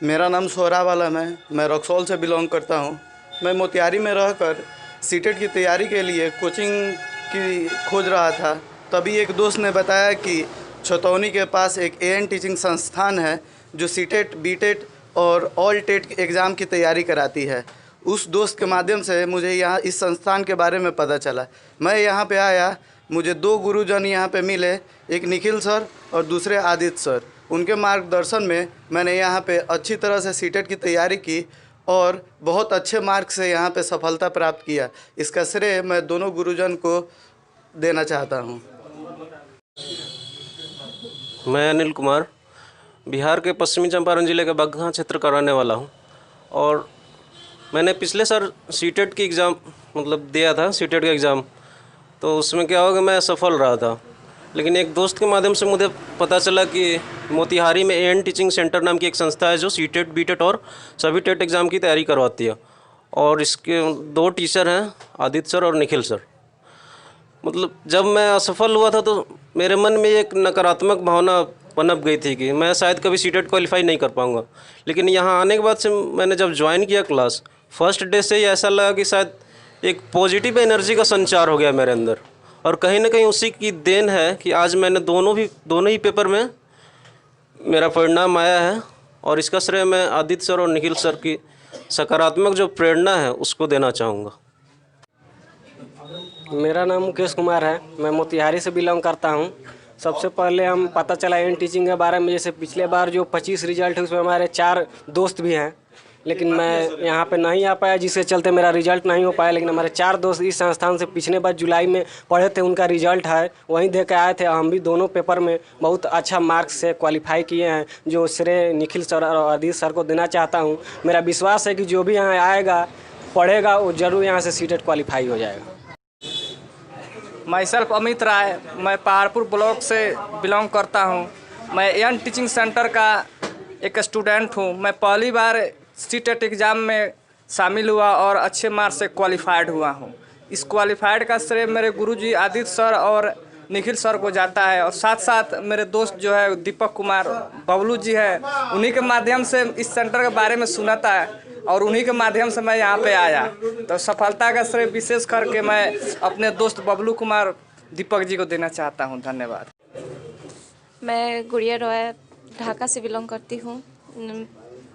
मेरा नाम सोहराब आलम है। मैं रक्सौल से बिलोंग करता हूँ। मैं मोतिहारी में रहकर सीटेट की तैयारी के लिए कोचिंग की खोज रहा था। तभी एक दोस्त ने बताया कि छतौनी के पास एक एएन टीचिंग संस्थान है जो सीटेट, बीटेट और ऑल टेट एग्ज़ाम की तैयारी कराती है। उस दोस्त के माध्यम से मुझे यहाँ इस संस्थान के बारे में पता चला। मैं यहाँ पे आया, मुझे दो गुरुजन यहाँ पे मिले, एक निखिल सर और दूसरे आदित्य सर। उनके मार्गदर्शन में मैंने यहाँ पे अच्छी तरह से सीटेट की तैयारी की और बहुत अच्छे मार्क्स से यहाँ पे सफलता प्राप्त किया। इसका श्रेय मैं दोनों गुरुजन को देना चाहता हूँ। मैं अनिल कुमार बिहार के पश्चिमी चंपारण ज़िले के बगहा क्षेत्र का रहने वाला हूँ और मैंने पिछले साल सीटेट की एग्ज़ाम दिया था। सीटेट का एग्ज़ाम तो उसमें क्या होगा, मैं सफल रहा था। लेकिन एक दोस्त के माध्यम से मुझे पता चला कि मोतिहारी में एएन टीचिंग सेंटर नाम की एक संस्था है जो सीटेट, बीटेट और सभी टेट एग्ज़ाम की तैयारी करवाती है। और इसके दो टीचर हैं, आदित्य सर और निखिल सर। जब मैं असफल हुआ था तो मेरे मन में एक नकारात्मक भावना पनप गई थी कि मैं शायद कभी सीटेट क्वालिफाई नहीं कर पाऊँगा। लेकिन यहाँ आने के बाद से मैंने जब ज्वाइन किया क्लास, फर्स्ट डे से ही ऐसा लगा कि शायद एक पॉजिटिव एनर्जी का संचार हो गया मेरे अंदर। और कहीं ना कहीं उसी की देन है कि आज मैंने दोनों ही पेपर में मेरा परिणाम आया है। और इसका श्रेय मैं आदित्य सर और निखिल सर की सकारात्मक जो प्रेरणा है उसको देना चाहूँगा। मेरा नाम मुकेश कुमार है। मैं मोतिहारी से बिलोंग करता हूँ। सबसे पहले हम पता चला एएन टीचिंग के बारे में, जैसे पिछले बार जो 25 रिजल्ट है उसमें हमारे 4 दोस्त भी हैं, लेकिन मैं यहाँ पे नहीं आ पाया जिसके चलते मेरा रिजल्ट नहीं हो पाया। लेकिन हमारे 4 दोस्त इस संस्थान से पिछले बार जुलाई में पढ़े थे, उनका रिजल्ट है, वहीं दे के आए थे। हम भी दोनों पेपर में बहुत अच्छा मार्क्स से क्वालिफाई किए हैं, जो श्रेय निखिल सर और आदित्य सर को देना चाहता हूँ। मेरा विश्वास है कि जो भी यहाँ आएगा, पढ़ेगा, वो ज़रूर यहाँ से सीटेट क्वालिफाई हो जाएगा। मैं सेल्फ अमित राय, मैं पहाड़पुर ब्लॉक से बिलोंग करता हूं। मैं एएन टीचिंग सेंटर का एक स्टूडेंट हूं। मैं पहली बार सीटेट एग्ज़ाम में शामिल हुआ और अच्छे मार्क्स से क्वालिफाइड हुआ हूं। इस क्वालिफाइड का श्रेय मेरे गुरुजी आदित्य सर और निखिल सर को जाता है, और साथ साथ मेरे दोस्त जो है दीपक कुमार बबलू जी है, उन्हीं के माध्यम से इस सेंटर के बारे में सुना था और उन्हीं के माध्यम से मैं यहाँ पे आया। तो सफलता का श्रेय विशेष करके मैं अपने दोस्त बबलू कुमार दीपक जी को देना चाहता हूँ। धन्यवाद। मैं गुड़िया रॉय ढाका से बिलोंग करती हूँ।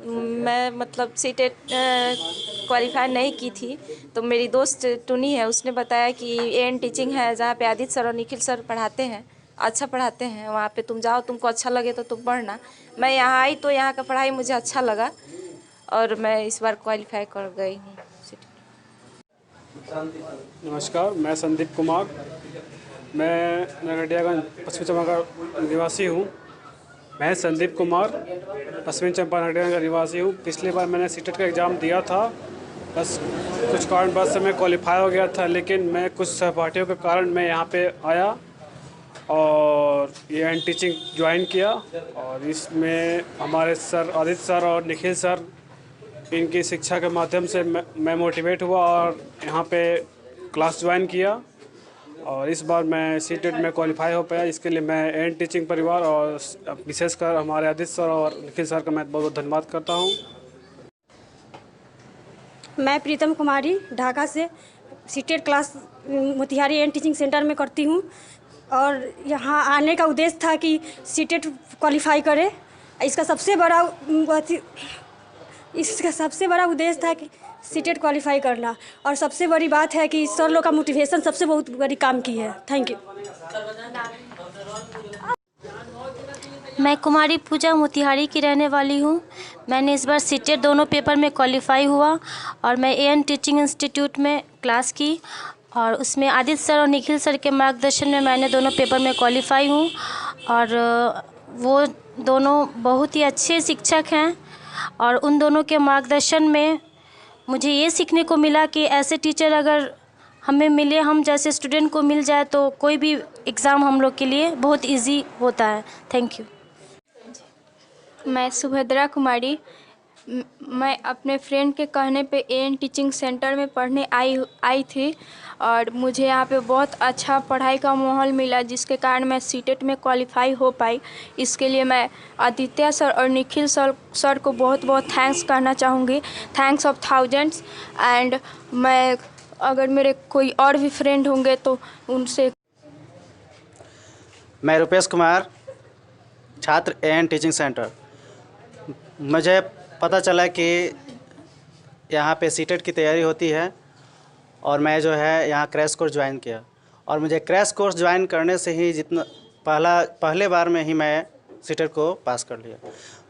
मैं सीटेट क्वालिफाई नहीं की थी, तो मेरी दोस्त टुनी है, उसने बताया कि एएन टीचिंग है जहाँ पे आदित्य सर और निखिल सर पढ़ाते हैं, अच्छा पढ़ाते हैं। वहाँ पे तुम जाओ, तुमको अच्छा लगे तो तुम पढ़ना। मैं यहाँ आई तो यहाँ का पढ़ाई मुझे अच्छा लगा और मैं इस बार क्वालिफाई कर गई हूँ। नमस्कार, मैं संदीप कुमार, मैं नरकटियागंज पश्चिमी चंपारण निवासी हूँ। मैं संदीप कुमार पश्चिमी चंपारण नरकटियागंज का निवासी हूँ। पिछली बार मैंने सीटेट का एग्ज़ाम दिया था, बस कुछ कारणवश से मैं क्वालिफाई हो गया था, लेकिन मैं कुछ सहपाठियों के कारण मैं यहाँ पे आया और एएन टीचिंग ज्वाइन किया। और इसमें हमारे सर आदित्य सर और निखिल सर, इनकी शिक्षा के माध्यम से मैं मोटिवेट हुआ और यहाँ पे क्लास ज्वाइन किया और इस बार मैं सीटेट में क्वालिफाई हो पाया। इसके लिए मैं एएन टीचिंग परिवार और विशेषकर हमारे आदित्य सर और निखिल सर का मैं बहुत बहुत धन्यवाद करता हूँ। मैं प्रीतम कुमारी ढाका से CTET class Motihari AN teaching centre में करती हूँ और यहाँ आने का उद्देश्य था कि सीटेट क्वालिफाई करे। इसका सबसे बड़ा उद्देश्य था कि सीटेट क्वालिफाई करना, और सबसे बड़ी बात है कि सर लोग का मोटिवेशन सबसे बहुत बड़ी काम की है। Thank you. मैं कुमारी पूजा मोतिहारी की रहने वाली हूँ। मैंने इस बार सीटेट दोनों पेपर में क्वालिफाई हुआ और मैं एएन टीचिंग इंस्टीट्यूट में क्लास की और उसमें आदित्य सर और निखिल सर के मार्गदर्शन में मैंने दोनों पेपर में क्वालिफाई हूँ। और वो दोनों बहुत ही अच्छे शिक्षक हैं और उन दोनों के मार्गदर्शन में मुझे ये सीखने को मिला कि ऐसे टीचर अगर हमें मिले, हम जैसे स्टूडेंट को मिल जाए, तो कोई भी एग्ज़ाम हम लोग के लिए बहुत इजी होता है। Thank you. मैं सुभद्रा कुमारी, मैं अपने फ्रेंड के कहने पे एएन टीचिंग सेंटर में पढ़ने आई थी और मुझे यहाँ पे बहुत अच्छा पढ़ाई का माहौल मिला, जिसके कारण मैं सीटेट में क्वालिफाई हो पाई। इसके लिए मैं आदित्य सर और निखिल सर को बहुत बहुत थैंक्स करना चाहूँगी, थैंक्स ऑफ थाउजेंड्स। एंड मैं अगर मेरे कोई और भी फ्रेंड होंगे तो उनसे। मैं रुपेश कुमार, छात्र एएन टीचिंग सेंटर। मुझे पता चला कि यहाँ पे सीटेट की तैयारी होती है और मैं जो है यहाँ क्रैश कोर्स ज्वाइन किया, और मुझे क्रैश कोर्स ज्वाइन करने से ही पहले बार में ही मैं सीटेट को पास कर लिया।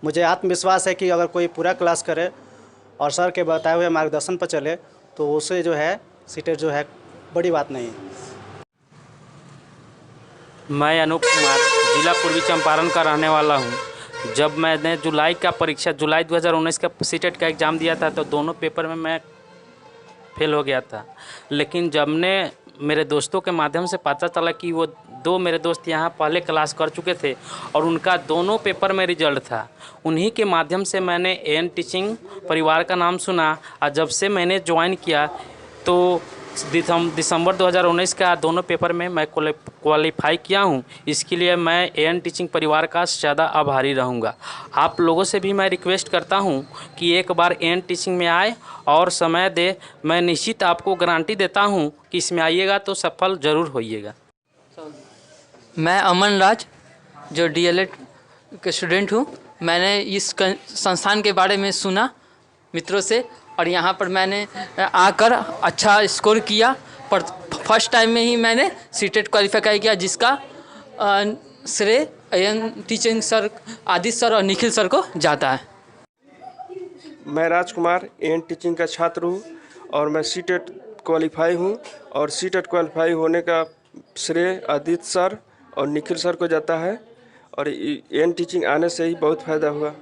मुझे आत्मविश्वास है कि अगर कोई पूरा क्लास करे और सर के बताए हुए मार्गदर्शन पर चले तो उसे जो है सीटेट जो है बड़ी बात नहीं है। मैं अनूप कुमार जिला पूर्वी चंपारण का रहने वाला हूं। जब मैंने जुलाई 2019 का सीटेट का एग्ज़ाम दिया था तो दोनों पेपर में मैं फेल हो गया था। लेकिन जब ने मेरे दोस्तों के माध्यम से पता चला कि वो 2 मेरे दोस्त यहाँ पहले क्लास कर चुके थे और उनका दोनों पेपर में रिजल्ट था, उन्हीं के माध्यम से मैंने एएन टीचिंग परिवार का नाम सुना। और जब से मैंने ज्वाइन किया तो दिसंबर 2019 का दोनों पेपर में मैं क्वालिफाई किया हूं। इसके लिए मैं एएन टीचिंग परिवार का ज़्यादा आभारी रहूंगा। आप लोगों से भी मैं रिक्वेस्ट करता हूं कि एक बार एएन टीचिंग में आए और समय दे। मैं निश्चित आपको गारंटी देता हूं कि इसमें आइएगा तो सफल ज़रूर होइएगा। मैं अमन राज जो डीएलएड के स्टूडेंट हूं। मैंने इस संस्थान के बारे में सुना मित्रों से और यहाँ पर मैंने आकर अच्छा स्कोर किया। पर फर्स्ट टाइम में ही मैंने सीटेट क्वालिफाई किया, जिसका श्रेय AN teaching sir, Aditya sir और निखिल सर को जाता है। मैं राजकुमार एएन टीचिंग का छात्र हूँ और मैं सीटेट क्वालिफाई हूँ, और सीटेट क्वालिफाई होने का श्रेय आदित्य सर और निखिल सर को जाता है, और एएन टीचिंग आने से ही बहुत फ़ायदा हुआ।